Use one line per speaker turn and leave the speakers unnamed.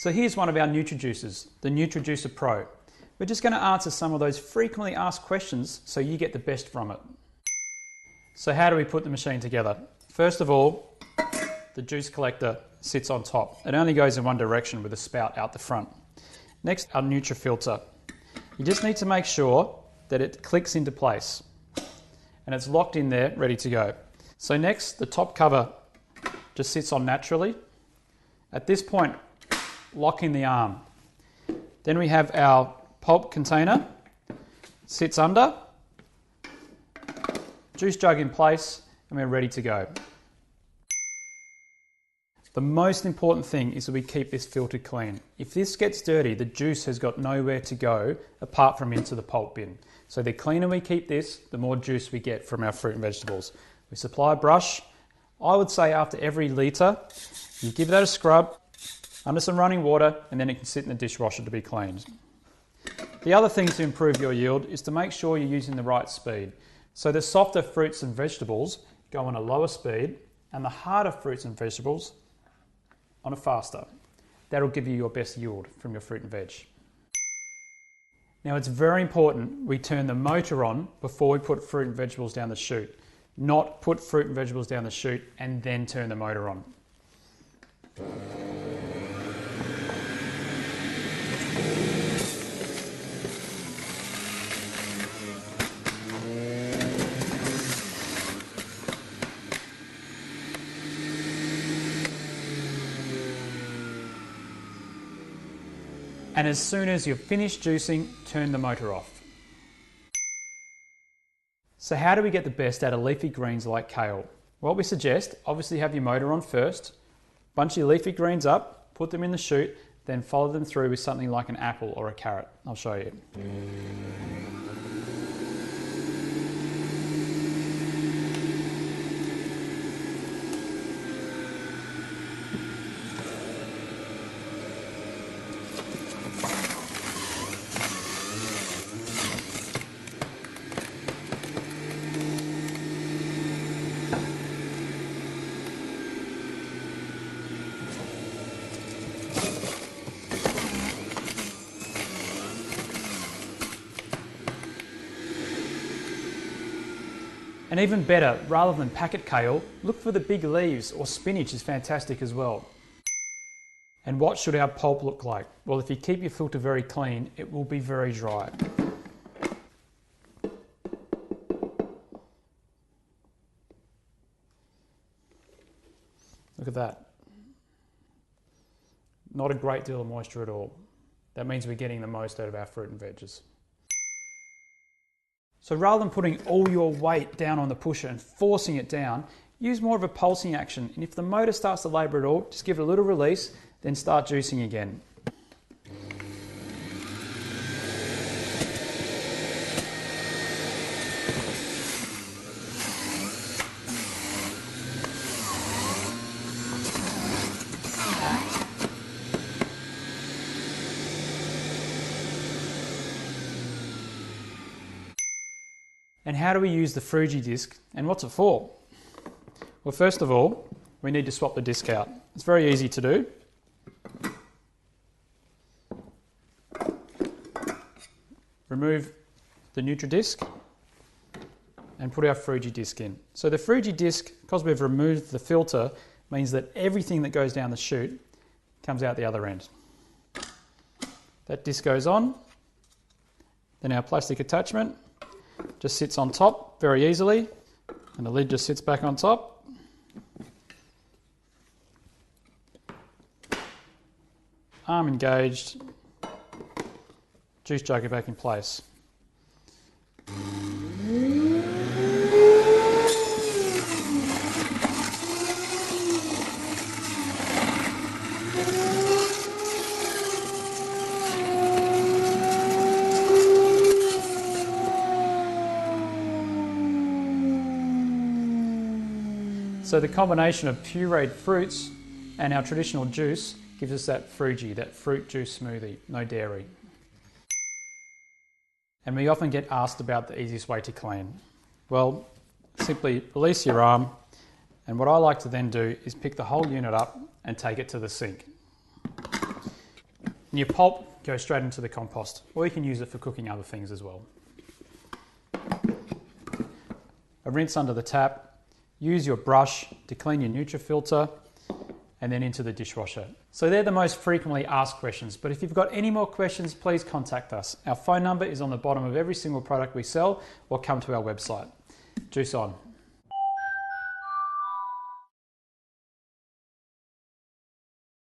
So here's one of our Nutri juices, the Nutri Juicer Pro. We're just going to answer some of those frequently asked questions so you get the best from it. So how do we put the machine together? First of all, the juice collector sits on top. It only goes in one direction with a spout out the front. Next, our Nutri filter. You just need to make sure that it clicks into place and it's locked in there, ready to go. So next, the top cover just sits on naturally. At this point, lock in the arm. Then we have our pulp container, sits under, juice jug in place, and we're ready to go. The most important thing is that we keep this filter clean. If this gets dirty, the juice has got nowhere to go apart from into the pulp bin. So the cleaner we keep this, the more juice we get from our fruit and vegetables. We supply a brush. I would say after every litre, you give that a scrub under some running water, and then it can sit in the dishwasher to be cleaned. The other thing to improve your yield is to make sure you're using the right speed. So the softer fruits and vegetables go on a lower speed, and the harder fruits and vegetables on a faster. That'll give you your best yield from your fruit and veg. Now it's very important we turn the motor on before we put fruit and vegetables down the chute, not put fruit and vegetables down the chute and then turn the motor on. And as soon as you've finished juicing, turn the motor off. So how do we get the best out of leafy greens like kale? What we suggest, obviously have your motor on first, bunch your leafy greens up, put them in the chute, then follow them through with something like an apple or a carrot. I'll show you. And even better, rather than packet kale, look for the big leaves, or spinach is fantastic as well. And what should our pulp look like? Well, if you keep your filter very clean, it will be very dry. Look at that. Not a great deal of moisture at all. That means we're getting the most out of our fruit and veggies. So rather than putting all your weight down on the pusher and forcing it down, use more of a pulsing action. And if the motor starts to labour at all, just give it a little release, then start juicing again. And how do we use the Froojie disc, and what's it for? Well, first of all, we need to swap the disc out. It's very easy to do. Remove the Nutri disc and put our Froojie disc in. So the Froojie disc, because we've removed the filter, means that everything that goes down the chute comes out the other end. That disc goes on, then our plastic attachment just sits on top very easily, and the lid just sits back on top. Arm engaged, juice jug back in place. So the combination of pureed fruits and our traditional juice gives us that Froojie, that fruit juice smoothie, no dairy. And we often get asked about the easiest way to clean. Well, simply release your arm, and what I like to then do is pick the whole unit up and take it to the sink. And your pulp goes straight into the compost, or you can use it for cooking other things as well. A rinse under the tap, use your brush to clean your Nutrifilter, and then into the dishwasher. So they're the most frequently asked questions, but if you've got any more questions, please contact us. Our phone number is on the bottom of every single product we sell, or come to our website. Juice on.